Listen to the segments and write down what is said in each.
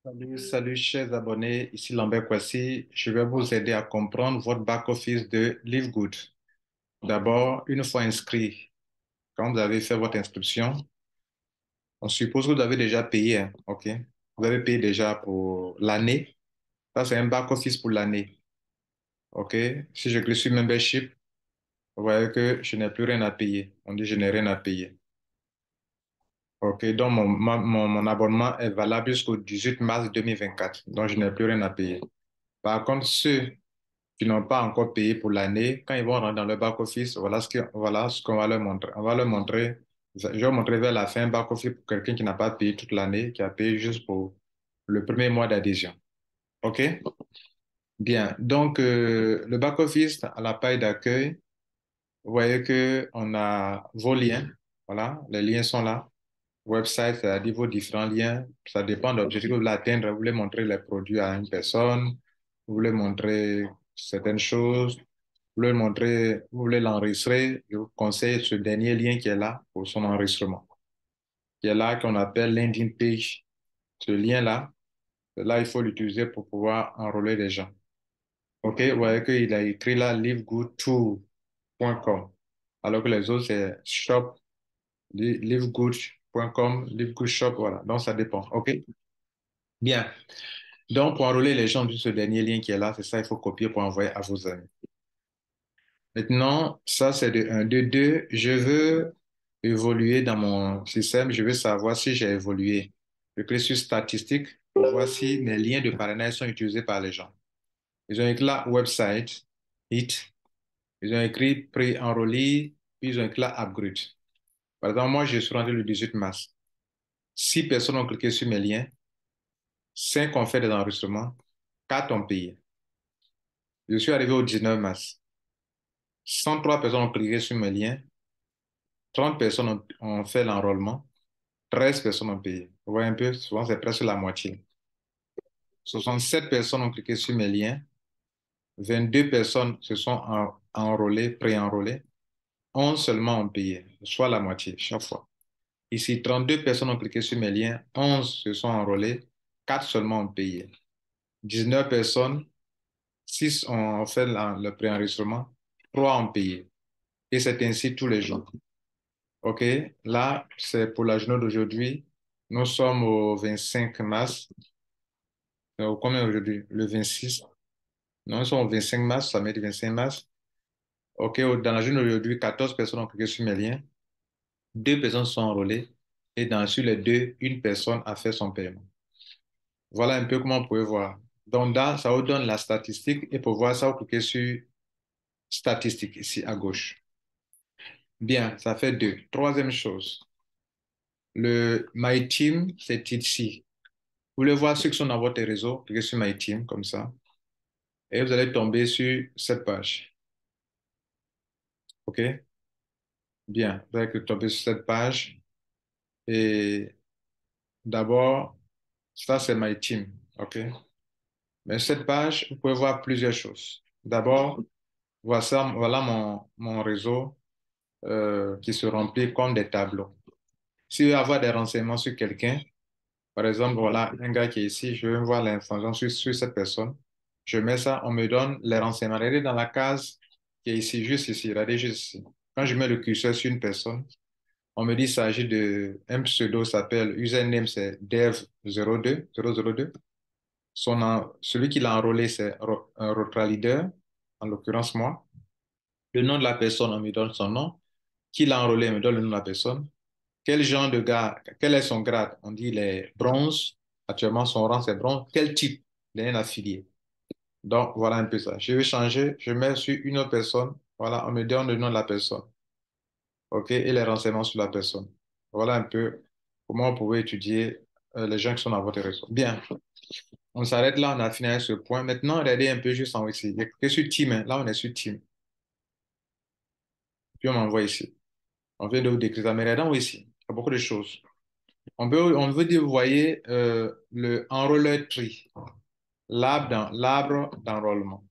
Salut, chers abonnés, ici Lambert Kwasi. Je vais vous aider à comprendre votre back-office de LiveGood. D'abord, une fois inscrit, quand vous avez fait votre inscription, on suppose que vous avez déjà payé, hein, OK? Vous avez payé déjà pour l'année. Ça, c'est un back-office pour l'année, OK? Si je clique sur Membership, vous voyez que je n'ai plus rien à payer. On dit je n'ai rien à payer. OK, donc mon abonnement est valable jusqu'au 18 mars 2024. Donc, je n'ai plus rien à payer. Par contre, ceux qui n'ont pas encore payé pour l'année, quand ils vont rentrer dans le back-office, voilà ce qu'on va leur montrer. On va leur montrer, je vais montrer vers la fin un back-office pour quelqu'un qui n'a pas payé toute l'année, qui a payé juste pour le premier mois d'adhésion. OK? Bien. Donc, le back-office à la page d'accueil, vous voyez que on a vos liens. Voilà, les liens sont là. Website, c'est-à-dire vos différents liens. Ça dépend de l'objectif que vous voulez atteindre. Vous voulez montrer les produits à une personne, vous voulez montrer certaines choses, vous voulez l'enregistrer. Je vous conseille ce dernier lien qui est là pour son enregistrement, qui est là, qu'on appelle landing page. Ce lien-là, là, il faut l'utiliser pour pouvoir enrôler les gens. OK, vous voyez qu'il a écrit là livegoodtour.com, alors que les autres, c'est shop, livegood.com, livegoodshop, voilà. Donc, ça dépend. OK? Bien. Donc, pour enrôler les gens, juste ce dernier lien qui est là, c'est ça, il faut copier pour envoyer à vos amis. Maintenant, ça, c'est de un. De deux, je veux évoluer dans mon système, je veux savoir si j'ai évolué. Je clique sur statistiques pour voir si mes liens de parrainage sont utilisés par les gens. Ils ont écrit là website, hit, ils ont écrit pré-enrôlé, puis ils ont écrit là upgrade. Par exemple, moi, je suis rentré le 18 mars. 6 personnes ont cliqué sur mes liens, 5 ont fait des enregistrements, 4 ont payé. Je suis arrivé au 19 mars. 103 personnes ont cliqué sur mes liens, 30 personnes ont fait l'enrôlement, 13 personnes ont payé. Vous voyez un peu, souvent c'est presque la moitié. 67 personnes ont cliqué sur mes liens, 22 personnes se sont enrôlées, pré-enrôlées, 11 seulement ont payé, soit la moitié chaque fois. Ici, 32 personnes ont cliqué sur mes liens, 11 se sont enrôlées, 4 seulement ont payé. 19 personnes, 6 ont fait le pré-enregistrement, 3 ont payé. Et c'est ainsi tous les jours. OK, là, c'est pour la journée d'aujourd'hui. Nous sommes au 25 mars. Au combien aujourd'hui? Le 26. Non, nous sommes au 25 mars, samedi 25 mars. OK, dans la journée d'aujourd'hui, 14 personnes ont cliqué sur mes liens. 2 personnes sont enrôlées. Et sur les deux, une personne a fait son paiement. Voilà un peu comment vous pouvez voir. Donc, ça vous donne la statistique. Et pour voir ça, vous cliquez sur statistique ici à gauche. Bien, ça fait deux. Troisième chose. Le My Team, c'est ici. Vous voulez voir ceux qui sont dans votre réseau, cliquez sur My Team comme ça, et vous allez tomber sur cette page. OK? Bien, vous allez tomber sur cette page. Et d'abord, ça c'est My Team. OK? Mais cette page, vous pouvez voir plusieurs choses. D'abord, voilà mon réseau qui se remplit comme des tableaux. Si vous voulez avoir des renseignements sur quelqu'un, par exemple, voilà un gars qui est ici, je veux voir l'information sur cette personne. Je mets ça, on me donne les renseignements. Regardez dans la case qui est ici, juste ici, regardez juste ici. Quand je mets le curseur sur une personne, on me dit qu'il s'agit de un pseudo s'appelle, username c'est dev002. Celui qui l'a enrôlé, c'est un Rotra Leader, en l'occurrence moi. Le nom de la personne, on me donne son nom. Qui l'a enrôlé, on me donne le nom de la personne. Quel genre de gars, quel est son grade? On dit les bronzes. Actuellement, son rang, c'est bronze. Quel type? Il est un affilié. Donc, voilà un peu ça. Je vais changer. Je mets sur une autre personne. Voilà, on me donne le nom de la personne. OK? Et les renseignements sur la personne. Voilà un peu comment vous pouvez étudier les gens qui sont dans votre réseau. Bien. On s'arrête là. On a fini avec ce point. Maintenant, regardez un peu juste en haut ici. Il y a cliqué sur Team, hein. Là, on est sur Team. Puis, on m'envoie ici. On vient de vous décrire ça. Mais regardez en haut ici. Il y a beaucoup de choses. On veut dire, vous voyez, le enrolleur tree, l'arbre d'enrôlement.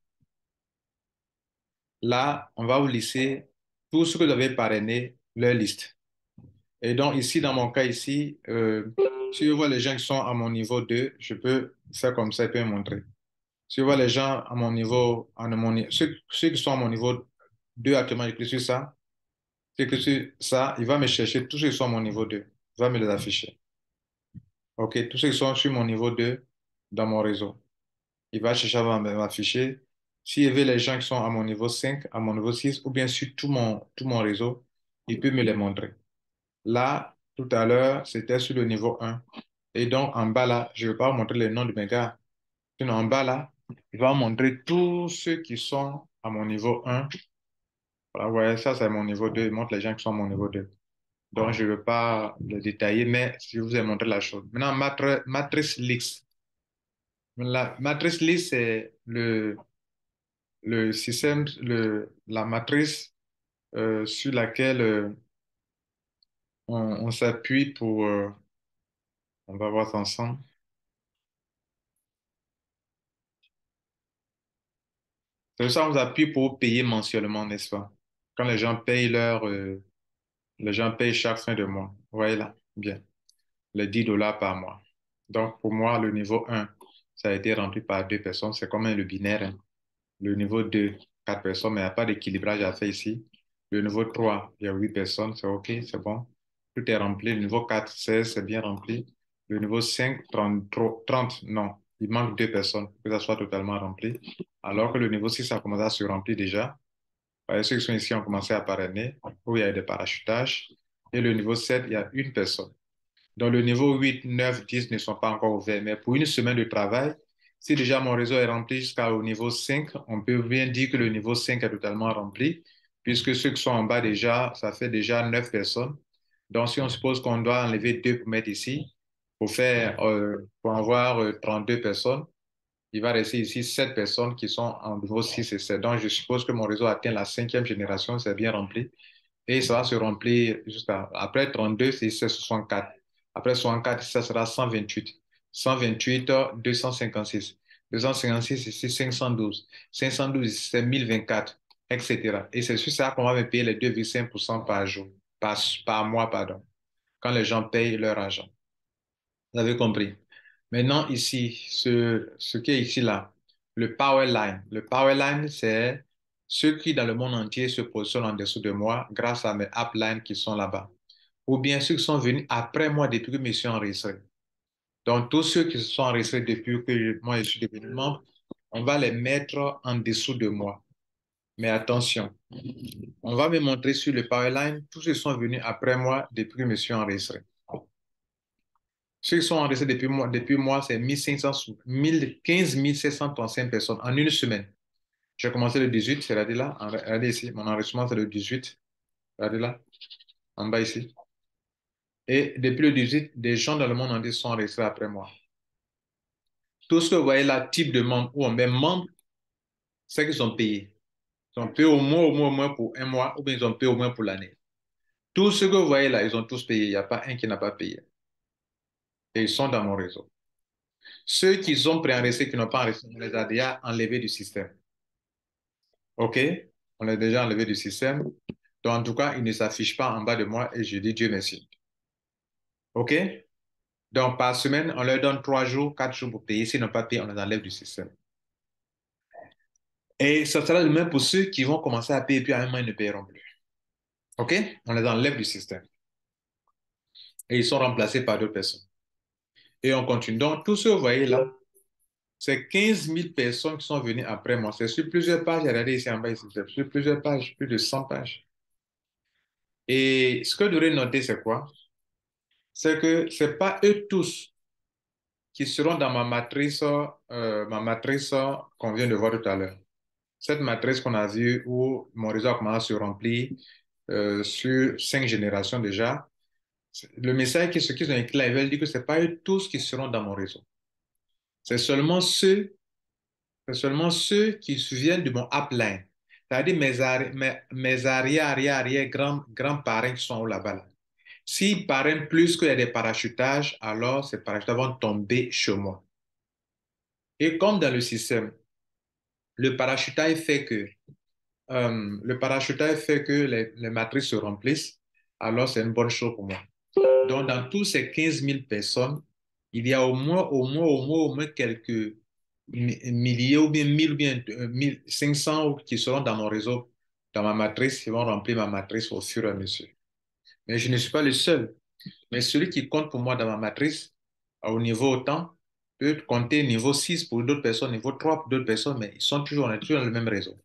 Là, on va vous lister tout ce que vous avez parrainé, leur liste. Et donc, ici, dans mon cas, ici, Si je vois les gens qui sont à mon niveau 2, je peux faire comme ça et puis montrer. Si je vois les gens à mon niveau, ceux qui sont à mon niveau 2 actuellement, j'écris sur ça, j'écris sur ça, il va me chercher tous ceux qui sont à mon niveau 2. Il va me les afficher. OK, tous ceux qui sont sur mon niveau 2 dans mon réseau. Il va chercher à m'afficher. S'il veut les gens qui sont à mon niveau 5, à mon niveau 6, ou bien sur tout mon réseau, il peut me les montrer. Là, tout à l'heure, c'était sur le niveau 1. Et donc, en bas là, je ne vais pas vous montrer les noms de mes gars. Sinon, en bas là, il va vous montrer tous ceux qui sont à mon niveau 1. Voilà, ouais, ça, c'est mon niveau 2. Il montre les gens qui sont à mon niveau 2. Donc, je ne veux pas le détailler, mais je vous ai montré la chose. Maintenant, matrice Lix. La matrice Lix, c'est le système, la matrice sur laquelle on s'appuie pour... on va voir ça ensemble. C'est ça, on s'appuie pour payer mensuellement, n'est-ce pas? Quand les gens payent chaque fin de mois. Vous voyez là? Bien. Les $10 par mois. Donc, pour moi, le niveau 1, ça a été rempli par deux personnes. C'est comme le binaire, hein. Le niveau 2, quatre personnes, mais il n'y a pas d'équilibrage à faire ici. Le niveau 3, il y a 8 personnes. C'est OK, c'est bon. Tout est rempli. Le niveau 4, 16, c'est bien rempli. Le niveau 5, 30, non. Il manque deux personnes pour que ça soit totalement rempli. Alors que le niveau 6 a commencé à se remplir déjà. Ceux qui sont ici ont commencé à parrainer, où il y a des parachutages. Et le niveau 7, il y a une personne. Donc, le niveau 8, 9, 10 ne sont pas encore ouverts. Mais pour une semaine de travail, si déjà mon réseau est rempli jusqu'au niveau 5, on peut bien dire que le niveau 5 est totalement rempli, puisque ceux qui sont en bas déjà, ça fait déjà 9 personnes. Donc, si on suppose qu'on doit enlever 2 pour mettre ici, pour avoir 32 personnes, il va rester ici 7 personnes qui sont en niveau 6 et 7. Donc, je suppose que mon réseau atteint la cinquième génération, c'est bien rempli. Et ça va se remplir jusqu'à, après 32, c'est 64. Après 64, ça sera 128. 128, 256. 256, ici 512. 512, ici c'est 1024, etc. Et c'est sur ça qu'on va me payer les 2,5% par jour, par mois, pardon, quand les gens payent leur argent. Vous avez compris. Maintenant, ici, ce qui est ici, là, le power line. Le power line, c'est ceux qui, dans le monde entier, se positionnent en dessous de moi grâce à mes uplines qui sont là-bas. Ou bien ceux qui sont venus après moi depuis que je me suis enregistré. Donc, tous ceux qui se sont enregistrés depuis que moi, je suis devenu membre, on va les mettre en dessous de moi. Mais attention, on va me montrer sur le power line tous ceux qui sont venus après moi depuis que je me suis enregistré. Ceux qui sont enregistrés depuis moi, c'est 1500, 15 735 personnes en une semaine. J'ai commencé le 18, c'est-à-dire là, regardez ici, mon enregistrement c'est le 18, regardez là, en bas ici. Et depuis le 18, des gens dans le monde entier sont enregistrés après moi. Tout ce que vous voyez là, type de membre ou même membre, c'est qu'ils sont payés. Ils ont payé au moins pour un mois ou bien ils ont payé au moins pour l'année. Tout ce que vous voyez là, ils ont tous payé. Il n'y a pas un qui n'a pas payé. Et ils sont dans mon réseau. Ceux qui sont préenregistrés, qui n'ont pas enregistré, on les a déjà enlevés du système. OK? On l'a déjà enlevé du système. Donc, en tout cas, il ne s'affiche pas en bas de moi et je dis Dieu merci. OK? Donc, par semaine, on leur donne 3 jours, 4 jours pour payer. S'ils n'ont pas payé, on les enlève du système. Et ça sera le même pour ceux qui vont commencer à payer, puis à un moment, ils ne paieront plus. OK? On les enlève du système. Et ils sont remplacés par d'autres personnes. Et on continue. Donc, tout ce que vous voyez là, c'est 15 000 personnes qui sont venues après moi. C'est sur plusieurs pages. Regardez ici en bas, ici. C'est sur plusieurs pages, plus de 100 pages. Et ce que vous devrez noter, c'est quoi? C'est que ce n'est pas eux tous qui seront dans ma matrice qu'on vient de voir tout à l'heure. Cette matrice qu'on a vue où mon réseau a commencé à se remplir sur 5 générations déjà. Le message ce qu'ils ont écrit là, ils veulent dire que ce n'est pas eux tous qui seront dans mon réseau. C'est seulement ceux, c'est seulement ceux qui se souviennent de mon upline. C'est-à-dire mes arrière, grands-parents qui sont là-bas. Là. S'ils parrainent plus qu'il y a des parachutages, alors ces parachutages vont tomber chez moi. Et comme dans le système, le parachutage fait que, le parachutage fait que les matrices se remplissent, alors c'est une bonne chose pour moi. Donc, dans tous ces 15 000 personnes, il y a au moins quelques milliers ou bien 1000 ou bien 1500 qui seront dans mon réseau, dans ma matrice, qui vont remplir ma matrice au fur et à mesure. Mais je ne suis pas le seul. Mais celui qui compte pour moi dans ma matrice, au niveau autant, peut compter niveau 6 pour d'autres personnes, niveau 3 pour d'autres personnes, mais ils sont toujours, on est toujours dans le même réseau.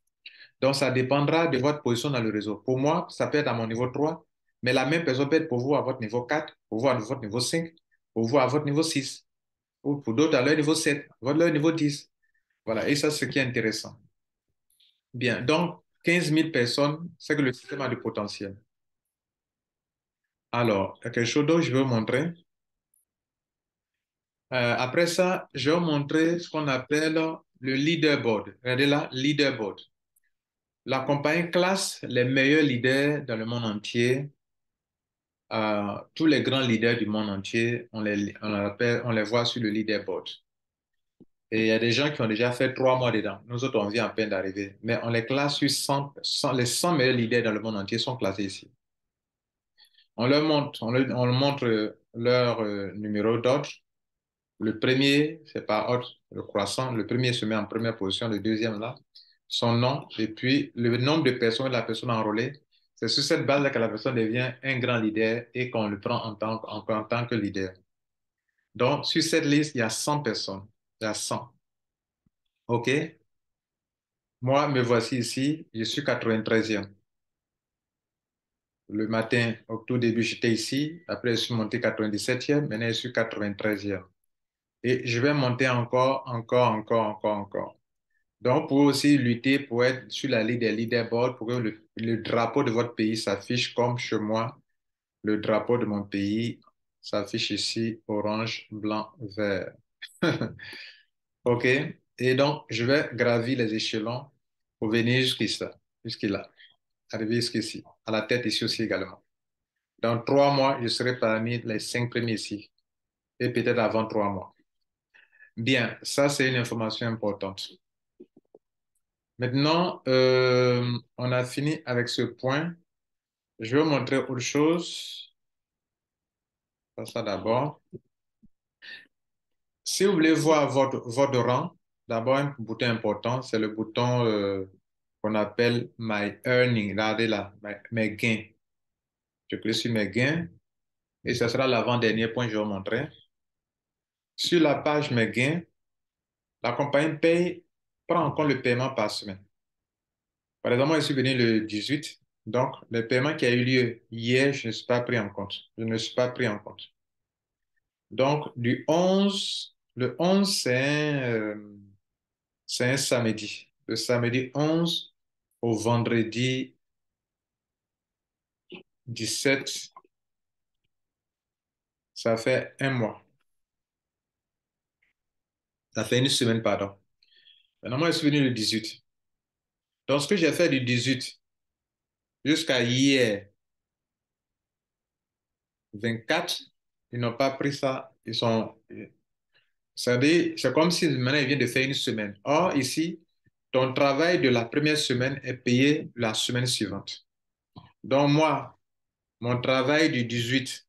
Donc, ça dépendra de votre position dans le réseau. Pour moi, ça peut être à mon niveau 3, mais la même personne peut être pour vous à votre niveau 4, pour vous à votre niveau 5, pour vous à votre niveau 6, ou pour d'autres à leur niveau 7, à leur niveau 10. Voilà, et ça, c'est ce qui est intéressant. Bien, donc, 15 000 personnes, c'est que le système a du potentiel. Alors, il y a quelque chose d'autre que je vais vous montrer. Après ça, je vais vous montrer ce qu'on appelle le leaderboard. Regardez là, leaderboard. La compagnie classe les meilleurs leaders dans le monde entier. Tous les grands leaders du monde entier, on les voit sur le leaderboard. Et il y a des gens qui ont déjà fait 3 mois dedans. Nous autres, on vient à peine d'arriver. Mais on les classe sur 100, les 100 meilleurs leaders dans le monde entier sont classés ici. On leur montre leur numéro d'ordre. Le premier, c'est par ordre le croissant. Le premier se met en première position, le deuxième là, son nom, et puis le nombre de personnes, la personne enrôlée. C'est sur cette base-là que la personne devient un grand leader et qu'on le prend en tant que leader. Donc, sur cette liste, il y a 100 personnes. Il y a 100. OK? Moi, me voici ici. Je suis 93e. Le matin, au tout début, j'étais ici. Après, je suis monté 97e. Maintenant, je suis 93e. Et je vais monter encore. Donc, vous pouvez aussi lutter pour être sur la liste des leaderboards pour que le drapeau de votre pays s'affiche comme chez moi. Le drapeau de mon pays s'affiche ici, orange, blanc, vert. OK? Et donc, je vais gravir les échelons pour venir jusqu'ici, là, arriver jusqu'ici, à la tête ici aussi également. Dans 3 mois, je serai parmi les 5 premiers ici, et peut-être avant 3 mois. Bien, ça, c'est une information importante. Maintenant, on a fini avec ce point. Je vais vous montrer autre chose. Ça d'abord. Si vous voulez voir votre rang, d'abord, un bouton important, c'est le bouton qu'on appelle My Earning. Regardez là, mes gains. Je clique sur mes gains et ce sera l'avant-dernier point que je vais vous montrer. Sur la page mes gains, la compagnie prend en compte le paiement par semaine. Par exemple, moi, je suis venu le 18, donc le paiement qui a eu lieu hier, je ne suis pas pris en compte. Je ne suis pas pris en compte. Donc, le 11, c'est un samedi. Le samedi 11 au vendredi 17, ça fait un mois. Ça fait une semaine, pardon. Maintenant, moi, je suis venu le 18. Donc, ce que j'ai fait du 18 jusqu'à hier, 24, ils n'ont pas pris ça. C'est comme si maintenant, ils viennent de faire une semaine. Or, ici, ton travail de la première semaine est payé la semaine suivante. Donc, moi, mon travail du 18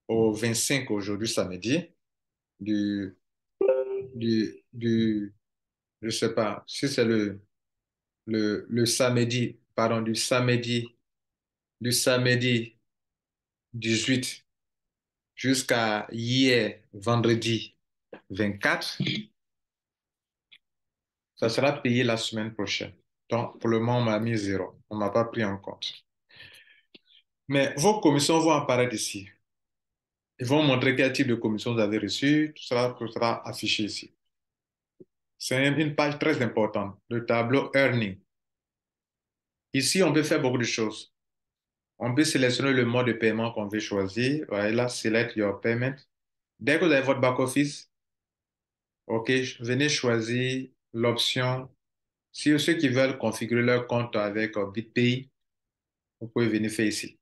au 25 aujourd'hui, samedi, du, du, je sais pas, si c'est le samedi, pardon, du samedi 18 jusqu'à hier, vendredi 24, ça sera payé la semaine prochaine. Donc, pour le moment, on m'a mis zéro. On ne m'a pas pris en compte. Mais vos commissions vont apparaître ici. Ils vont montrer quel type de commission vous avez reçu. Tout sera affiché ici. C'est une page très importante, le tableau Earning. Ici, on peut faire beaucoup de choses. On peut sélectionner le mode de paiement qu'on veut choisir. Voilà, select your payment. Dès que vous avez votre back-office, OK, venez choisir l'option. Si ceux qui veulent configurer leur compte avec BitPay, vous pouvez venir faire ici.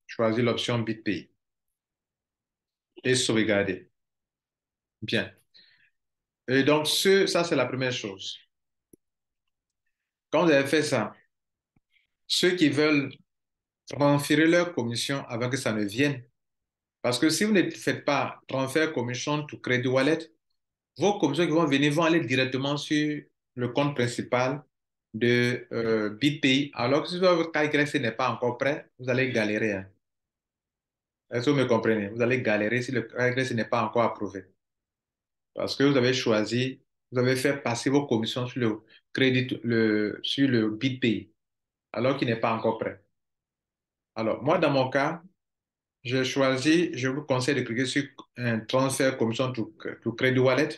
Choisir l'option BitPay et sauvegarder. Bien. Et donc, ça, c'est la première chose. Quand vous avez fait ça, ceux qui veulent transférer leur commission avant que ça ne vienne, Parce que si vous ne faites pas transfert commission to credit wallet, vos commissions qui vont venir vont aller directement sur le compte principal de BitPay. Alors que si votre KYC n'est pas encore prêt, vous allez galérer, hein. Est-ce que vous me comprenez? Vous allez galérer si le KYC n'est pas encore approuvé. Parce que vous avez choisi, vous avez fait passer vos commissions sur le crédit, sur le BitPay, alors qu'il n'est pas encore prêt. Alors, moi, dans mon cas, j'ai choisi, je vous conseille de cliquer sur un transfert commission to credit wallet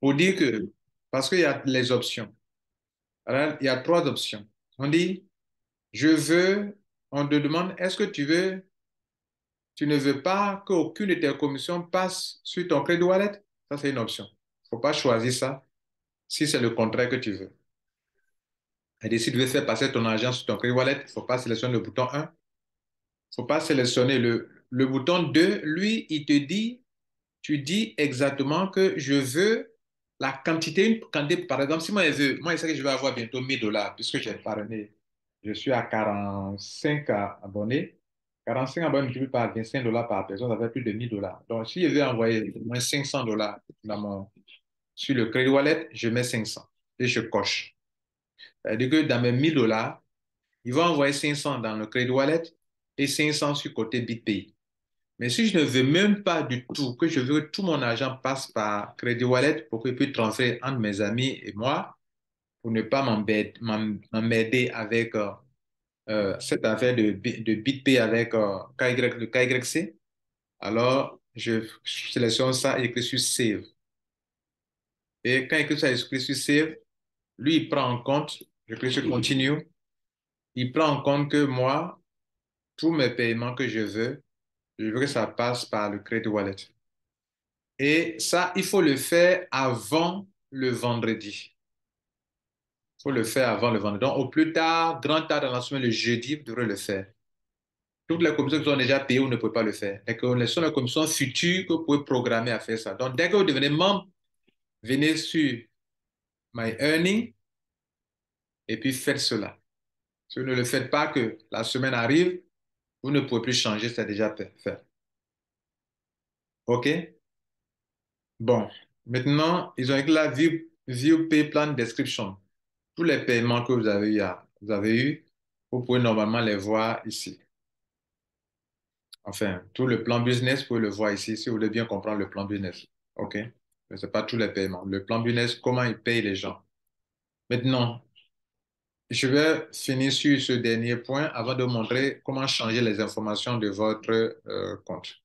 pour dire que, parce qu'il y a les options. Alors, il y a trois options. On dit, je veux, on te demande, est-ce que tu ne veux pas qu'aucune de tes commissions passe sur ton credit wallet? Ça, c'est une option. Il ne faut pas choisir ça si c'est le contraire que tu veux. Et si tu veux faire passer ton argent sur ton credit wallet, il ne faut pas sélectionner le bouton 1. Il ne faut pas sélectionner le bouton 2. Lui, il te dit, tu dis exactement que je veux la quantité, une quantité, par exemple, si moi je veux, moi je sais que je vais avoir bientôt 1000 $ puisque j'ai parrainé. Je suis à 45 abonnés. 45 abonnés multiplié par 25 $ par personne, ça fait plus de 1000 $. Donc, si je veux envoyer au moins 500 $ sur le credit wallet, je mets 500 et je coche. C'est-à-dire que dans mes 1000 $, il va envoyer 500 dans le credit wallet et 500 sur côté BitPay. Mais si je ne veux même pas du tout, que je veux que tout mon argent passe par Credit Wallet pour que je puisse transférer entre mes amis et moi, pour ne pas m'emmerder avec cette affaire de BitPay avec le KYC, alors je sélectionne ça et je clique sur Save. Et quand je clique sur Save, lui, il prend en compte, je clique sur Continue, il prend en compte que moi, tous mes paiements que je veux que ça passe par le Credit Wallet. Et ça, il faut le faire avant le vendredi. Il faut le faire avant le vendredi. Donc, au plus tard, grand tard dans la semaine, le jeudi, vous devrez le faire. Toutes les commissions qui sont déjà payées, vous ne pouvez pas le faire. Et que ce sont les commissions futures que vous pouvez programmer à faire ça. Donc, dès que vous devenez membre, venez sur My Earning et puis faites cela. Si vous ne le faites pas, que la semaine arrive, vous ne pouvez plus changer, c'est déjà fait. OK? Bon. Maintenant, ils ont écrit la View Pay Plan Description. Tous les paiements que vous avez eu, vous pouvez normalement les voir ici. Enfin, tout le plan business, vous pouvez le voir ici si vous voulez bien comprendre le plan business. OK? Mais ce n'est pas tous les paiements. Le plan business, comment il paye les gens. Maintenant, je vais finir sur ce dernier point avant de montrer comment changer les informations de votre compte.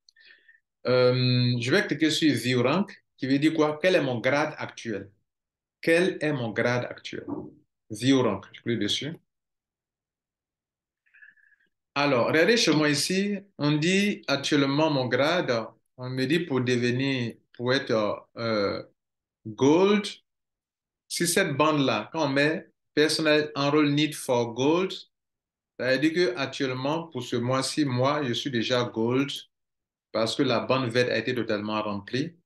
Je vais cliquer sur View Rank, qui veut dire quoi? Quel est mon grade actuel? Quel est mon grade actuel? View Rank, je clique dessus. Alors, regardez chez moi ici, on dit actuellement mon grade, on me dit pour être gold, si cette bande-là, quand on met Personal Enroll Need for Gold, ça veut dire que actuellement, pour ce mois-ci, moi, je suis déjà gold parce que la bande verte a été totalement remplie.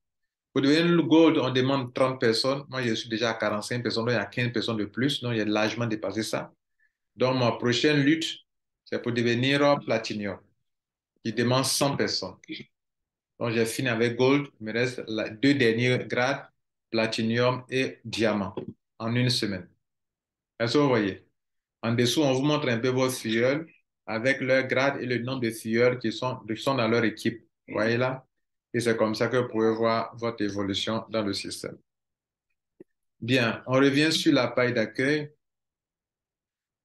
Pour devenir le gold, on demande 30 personnes. Moi, je suis déjà à 45 personnes, donc il y a 15 personnes de plus, donc il y a largement dépassé ça. Donc, ma prochaine lutte, c'est pour devenir platinum, qui demande 100 personnes. Donc, j'ai fini avec Gold. Il me reste deux derniers grades, Platinum et Diamant, en une semaine. Est-ce que vous voyez? En dessous, on vous montre un peu vos filleuls avec leur grade et le nombre de filleuls qui sont dans leur équipe. Vous voyez là? Et c'est comme ça que vous pouvez voir votre évolution dans le système. Bien, on revient sur la page d'accueil.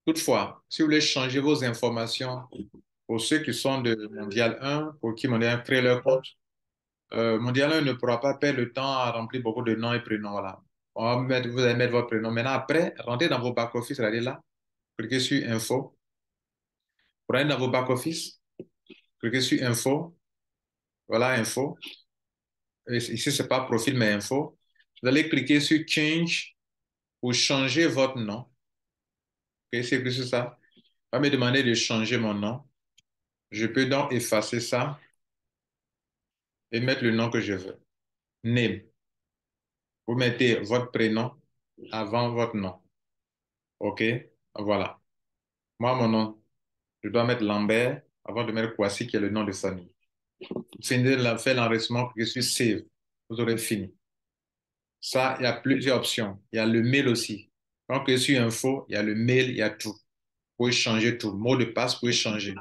Toutefois, si vous voulez changer vos informations pour ceux qui sont de Mondial 1, pour qui Mondial 1 crée leur compte, Mondial 1 ne pourra pas perdre le temps à remplir beaucoup de noms et prénoms. Voilà. Vous allez mettre votre prénom. Maintenant, après, rentrez dans vos back-office, regardez là, cliquez sur Info. Pour aller dans vos back-office, cliquez sur Info. Voilà, Info. Et ici, ce n'est pas Profil, mais Info. Vous allez cliquer sur Change pour changer votre nom. Ok, c'est plus ça. Va me demander de changer mon nom. Je peux donc effacer ça et mettre le nom que je veux. Name. Vous mettez votre prénom avant votre nom. OK? Voilà. Moi, mon nom, je dois mettre Lambert avant de mettre Kwasi, qui est le nom de famille. finissez de faire l'enregistrement, cliquez sur Save. Vous aurez fini. Ça, il y a plusieurs options. Il y a le mail aussi. Quand vous cliquez sur Info, il y a le mail, il y a tout. Vous pouvez changer tout. Mot de passe, vous pouvez changer.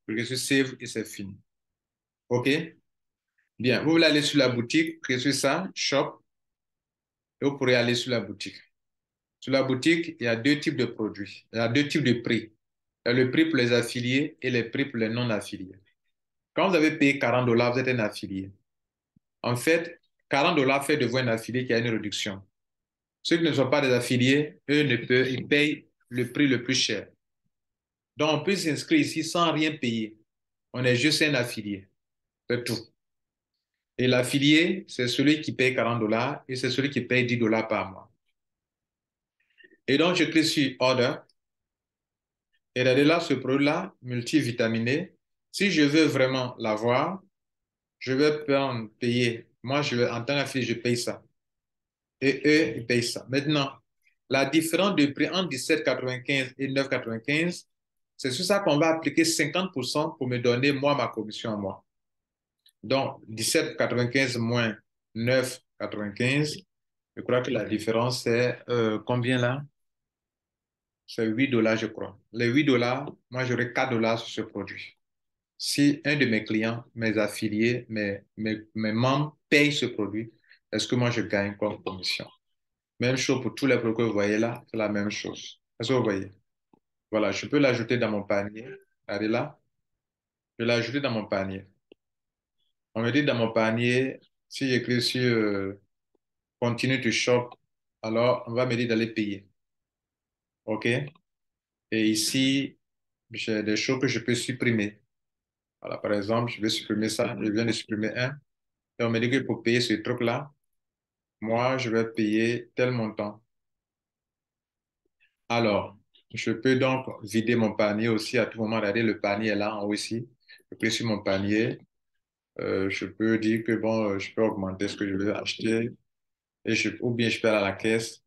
Cliquez sur Save et c'est fini. OK? Bien. Vous voulez aller sur la boutique, cliquez sur ça, Shop, et vous pourrez aller sur la boutique. Sur la boutique, il y a deux types de produits. Il y a deux types de prix. Il y a le prix pour les affiliés et les prix pour les non-affiliés. Quand vous avez payé $40, vous êtes un affilié. En fait, $40 fait de vous un affilié qui a une réduction. Ceux qui ne sont pas des affiliés, eux ne peuvent, ils payent le prix le plus cher. Donc, on peut s'inscrire ici sans rien payer. On est juste un affilié. C'est tout. Et l'affilié, c'est celui qui paye $40 et c'est celui qui paye $10 par mois. Et donc, je clique sur Order. Et regardez là, ce produit-là, multivitaminé, si je veux vraiment l'avoir, je vais payer. Moi, en tant qu'affilié, je paye ça. Et eux, ils payent ça. Maintenant, la différence de prix entre 17,95 et 9,95, c'est sur ça qu'on va appliquer 50% pour me donner, moi, ma commission à moi. Donc, 17,95 moins 9,95, je crois que la différence, c'est combien là? C'est $8, je crois. Les $8, moi, j'aurai $4 sur ce produit. Si un de mes clients, mes affiliés, mes membres payent ce produit, est-ce que moi, je gagne comme commission? Même chose pour tous les produits que vous voyez là, c'est la même chose. Est-ce que vous voyez? Voilà, je peux l'ajouter dans mon panier. Regardez là, je vais l'ajouter dans mon panier. On me dit dans mon panier, si j'écris sur Continue to shop, alors on va me dire d'aller payer. OK? Et ici, j'ai des choses que je peux supprimer. Voilà, par exemple, je vais supprimer ça. Je viens de supprimer un. Et on me dit que pour payer ce truc-là, moi, je vais payer tel montant. Alors, je peux donc vider mon panier aussi à tout moment. Regardez, le panier est là en haut ici. Je clique sur mon panier. Je peux dire que bon, je peux augmenter ce que je veux acheter. Ou bien je peux aller à la caisse.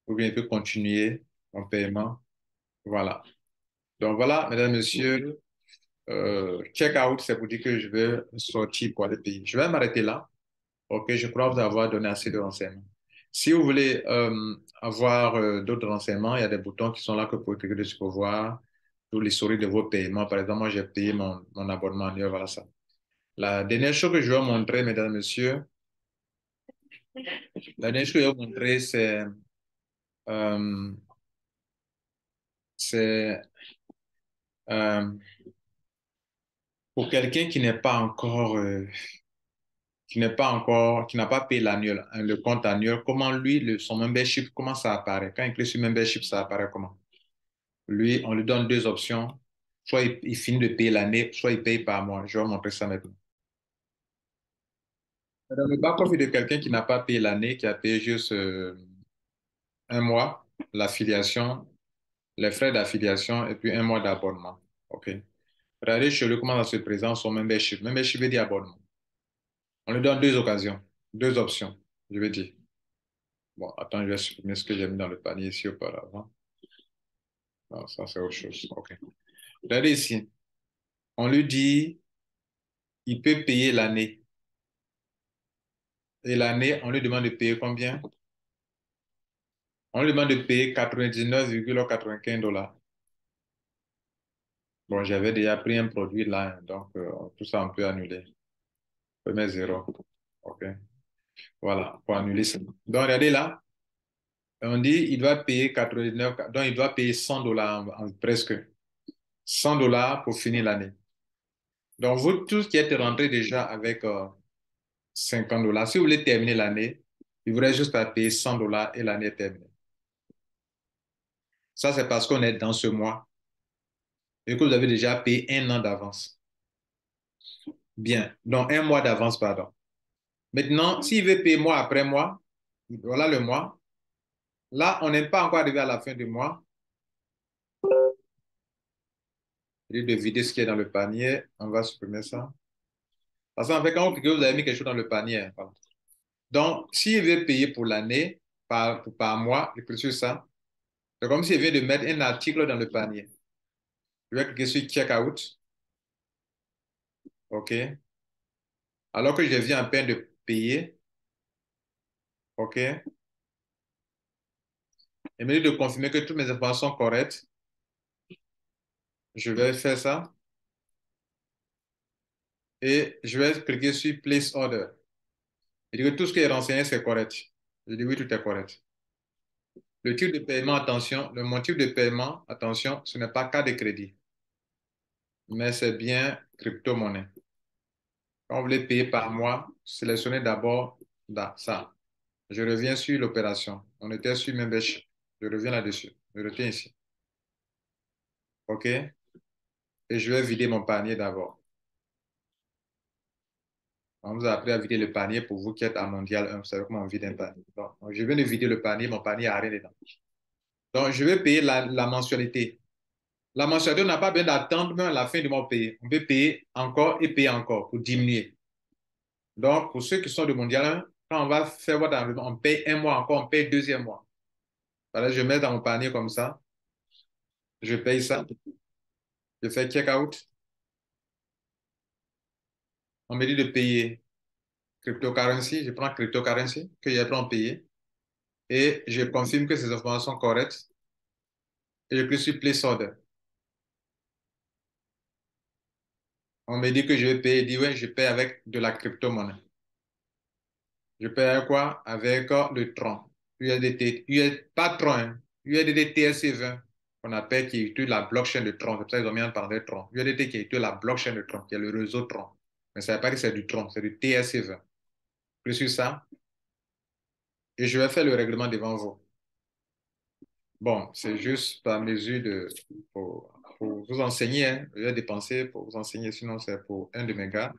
Ou bien je peux continuer mon paiement. Voilà. Donc voilà, mesdames, messieurs, check out, c'est pour dire que je vais sortir pour aller payer. Je vais m'arrêter là. OK, je crois vous avoir donné assez de renseignements. Si vous voulez avoir d'autres renseignements, il y a des boutons qui sont là que vous pouvez cliquer dessus pour voir tout l'historique de vos paiements. Par exemple, moi, j'ai payé mon abonnement annuel, voilà ça. La dernière chose que je vais vous montrer, mesdames et messieurs, la dernière chose que je vais vous montrer, euh, c'est euh, pour quelqu'un qui n'a pas payé l'annuel, hein, le compte annuel, comment lui, son membership, comment ça apparaît? Quand il clique sur membership, ça apparaît comment? Lui, on lui donne deux options. Soit il finit de payer l'année, soit il paye par mois. Je vais vous montrer ça maintenant. Dans le back-office de quelqu'un qui n'a pas payé l'année, qui a payé juste un mois, l'affiliation, les frais d'affiliation et puis un mois d'abonnement. OK. Regardez chez lui comment ça se présente son membership. Membership veut dire abonnement. On lui donne deux occasions, deux options, je vais dire. Bon, attends, je vais supprimer ce que j'ai mis dans le panier ici auparavant. Non, ça c'est autre chose. OK. Regardez ici. On lui dit, il peut payer l'année. Et l'année, on lui demande de payer combien? On lui demande de payer 99,95 $. Bon, j'avais déjà pris un produit là, hein, donc tout ça, on peut annuler. Je mets zéro. OK. Voilà, pour annuler ça. Donc, regardez là, on dit il doit payer 89, donc il doit payer $100 presque. $100 pour finir l'année. Donc, vous tous qui êtes rentrés déjà avec $50, si vous voulez terminer l'année, il vous reste juste à payer $100 et l'année est terminée. Ça, c'est parce qu'on est dans ce mois et que vous avez déjà payé un an d'avance. Bien, donc un mois d'avance, pardon. Maintenant, s'il veut payer mois après mois, voilà le mois. Là, on n'est pas encore arrivé à la fin du mois. Il de vider ce qui est dans le panier. On va supprimer ça. Parce qu'en fait, quand vous cliquez, vous avez mis quelque chose dans le panier, hein, pardon. Donc, s'il veut payer pour l'année, par mois, il clique sur ça. C'est comme s'il vient de mettre un article dans le panier. Je vais cliquer sur Checkout. OK. Alors que je viens à peine de payer, OK, et me dit de confirmer que toutes mes informations sont correctes, je vais faire ça et je vais cliquer sur Place Order. Il dit que tout ce qui est renseigné, c'est correct. Je dis oui, tout est correct. Le type de paiement, attention, le motif de paiement, attention, ce n'est pas carte de crédit, mais c'est bien crypto-monnaie. Quand vous voulez payer par mois, sélectionnez d'abord ça. Je reviens sur l'opération. On était sur Membership. Je reviens là-dessus. Je retiens ici. OK? Et je vais vider mon panier d'abord. On vous a appris à vider le panier pour vous qui êtes à Mondial 1. Vous savez comment on vide un panier. Donc, je viens de vider le panier. Mon panier n'a rien dedans. Donc, je vais payer la mensualité. La mensualité, on n'a pas besoin d'attendre même la fin du mois pour payer. On peut payer encore et payer encore pour diminuer. Donc, pour ceux qui sont de Mondial 1, quand on va faire votre enlèvement, on paye un mois encore, on paye deuxième mois. Voilà, je mets dans mon panier comme ça. Je paye ça. Je fais check out. On me dit de payer cryptocurrency. Je prends cryptocurrency que j'ai pris en payer. Et je confirme que ces informations sont correctes. Et je clique sur place order. On me dit que je vais payer. Je dis ouais, je paye avec de la crypto-monnaie. Je paye avec quoi? Avec le Tron. USDT, pas Tron, hein, USDT TRC20, qu'on appelle qui utilise la blockchain de Tron. C'est pour ça qu'ils ont mis un parler de Tron. USDT qui utilise la blockchain de Tron, qui est le réseau Tron. Mais ça ne veut pas que c'est du Tron, c'est du TRC20. Je suis ça et je vais faire le règlement devant vous. Bon, c'est juste par mesure pour vous enseigner, hein. Je vais dépenser pour vous enseigner, sinon c'est pour un de mes gars.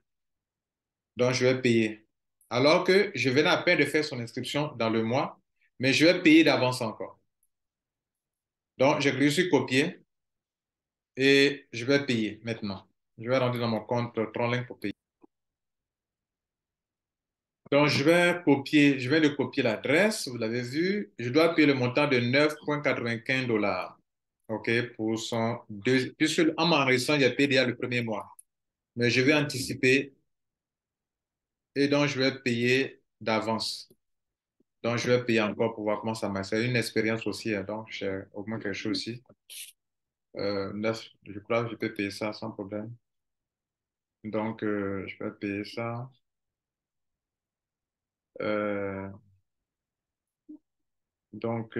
Donc, je vais payer. Alors que je venais à peine de faire son inscription dans le mois, mais je vais payer d'avance encore. Donc, j'ai cliqué sur copier et je vais payer maintenant. Je vais rentrer dans mon compte Tronlink pour payer. Donc, je vais de copier l'adresse, vous l'avez vu. Je dois payer le montant de 9,95 $. OK, pour son deux, puisque en m'enregistrant, j'ai payé déjà le premier mois. Mais je vais anticiper et donc je vais payer d'avance. Donc, je vais payer encore pour voir comment ça marche. C'est une expérience aussi, hein, donc j'ai au moins quelque chose aussi. 9, je crois que je peux payer ça sans problème. Donc, je vais payer ça. Euh, donc,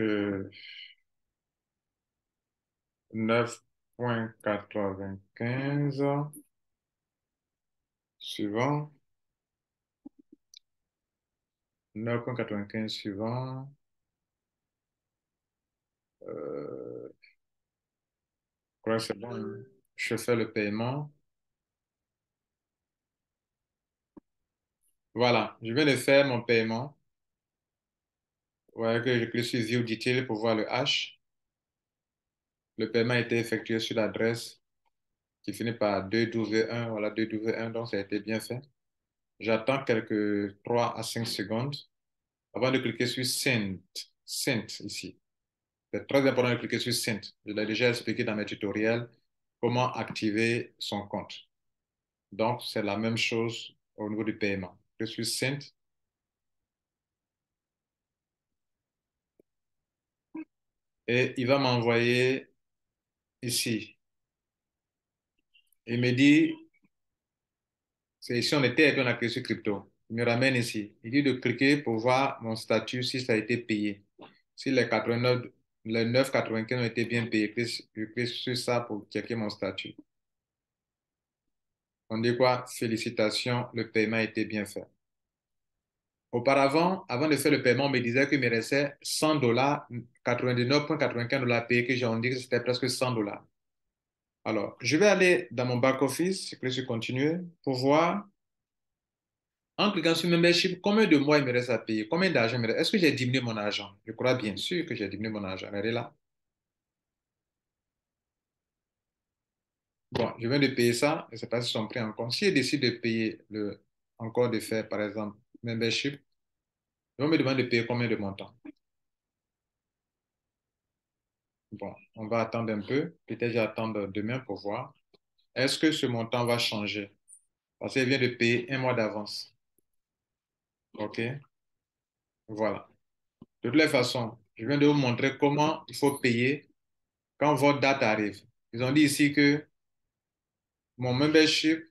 9,95 suivant. 9,95 suivant. Je crois que c'est bon, hein. Je fais le paiement. Voilà, je vais de faire mon paiement. Ouais, que je clique sur View Detail pour voir le H. Le paiement a été effectué sur l'adresse qui finit par 2W1. Voilà, 2W1, donc ça a été bien fait. J'attends quelques 3 à 5 secondes avant de cliquer sur Send. Send ici. C'est très important de cliquer sur Send. Je l'ai déjà expliqué dans mes tutoriels comment activer son compte. Donc, c'est la même chose au niveau du paiement. Je suis Send et il va m'envoyer ici. Il me dit, c'est ici on était et puis on a cliqué sur crypto. Il me ramène ici. Il dit de cliquer pour voir mon statut si ça a été payé. Si les 89, les 9,95 ont été bien payés, je clique sur ça pour checker mon statut. On dit quoi? Félicitations, le paiement a été bien fait. Auparavant, avant de faire le paiement, on me disait qu'il me restait 100 $, 99,95 $ payés, que j'ai dit que c'était presque 100 $. Alors, je vais aller dans mon back-office, je clique sur continuer pour voir, en cliquant sur membership, combien de mois il me reste à payer, combien d'argent il me reste. Est-ce que j'ai diminué mon argent? Je crois bien sûr que j'ai diminué mon argent. Regardez là. Bon, je viens de payer ça, et c'est pas si sont pris en compte. Si je décide de payer encore de faire, par exemple, membership, ils vont me demander de payer combien de montant. Bon, on va attendre un peu. Peut-être j'attends demain pour voir. Est-ce que ce montant va changer? parce qu'elle vient de payer un mois d'avance. OK? Voilà. De toutes les façons, je viens de vous montrer comment il faut payer quand votre date arrive. Ils ont dit ici que mon membership,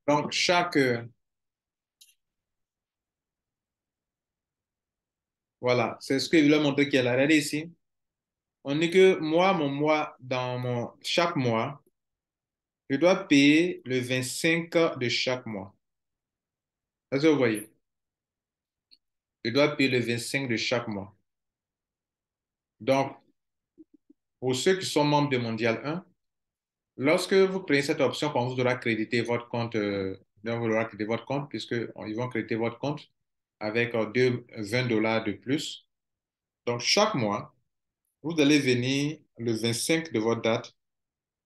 donc voilà, c'est ce que je voulais montrer qu'il y a là. Regardez ici. On dit que moi, mon mois, chaque mois, je dois payer le 25 de chaque mois. Est-ce que vous voyez? Je dois payer le 25 de chaque mois. Donc, pour ceux qui sont membres de Mondial 1, lorsque vous prenez cette option, quand vous aurez crédité votre compte, donc vous aurez crédité votre compte, puisqu'ils vont créditer votre compte avec 20 $ de plus. Donc, chaque mois, vous allez venir le 25 de votre date.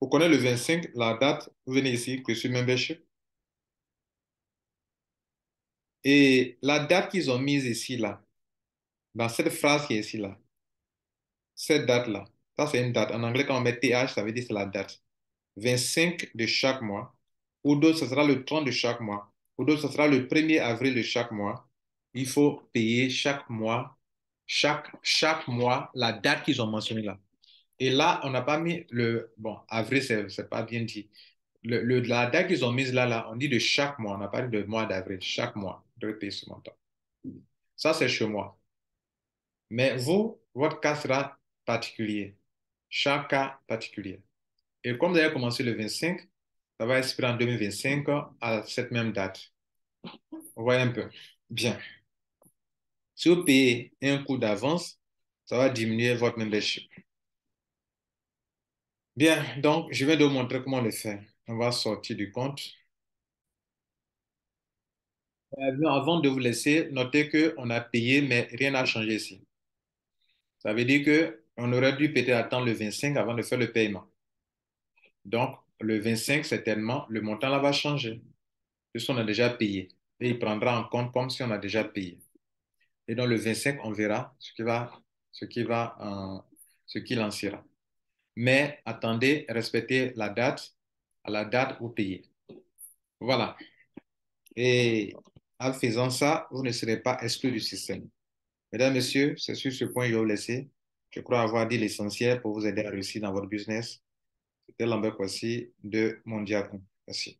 Vous connaissez le 25, la date, vous venez ici, que sur Membership. Et la date qu'ils ont mise ici, là, dans cette phrase qui est ici, là, cette date-là, ça c'est une date. En anglais, quand on met TH, ça veut dire c'est la date. 25 de chaque mois. Ou d'autres, ce sera le 30 de chaque mois. Ou d'autres, ce sera le 1er avril de chaque mois. Il faut payer chaque mois, chaque mois, la date qu'ils ont mentionnée là. Et là, on n'a pas mis bon, avril, c'est pas bien dit. La date qu'ils ont mise là, on dit de chaque mois. On n'a pas dit de mois d'avril. Chaque mois, de payer ce montant. Ça, c'est chez moi. Mais vous, votre cas sera particulier. Chaque cas particulier. Et comme vous avez commencé le 25, ça va expirer en 2025 à cette même date. Vous voyez un peu. Bien. Si vous payez un coût d'avance, ça va diminuer votre membership. Bien, donc je vais vous montrer comment le faire. On va sortir du compte. Avant de vous laisser, notez qu'on a payé, mais rien n'a changé ici. Ça veut dire qu'on aurait dû peut-être attendre le 25 avant de faire le paiement. Donc, le 25, certainement, le montant là va changer, puisqu'on a déjà payé. Et il prendra en compte comme si on a déjà payé. Et dans le 25, on verra ce qu'il en sera. Mais attendez, respectez la date, à la date où payez. Voilà. Et en faisant ça, vous ne serez pas exclu du système. Mesdames, Messieurs, c'est sur ce point que je vais vous laisser. Je crois avoir dit l'essentiel pour vous aider à réussir dans votre business. C'était Lambert Kwasi de Mondiacom. Merci.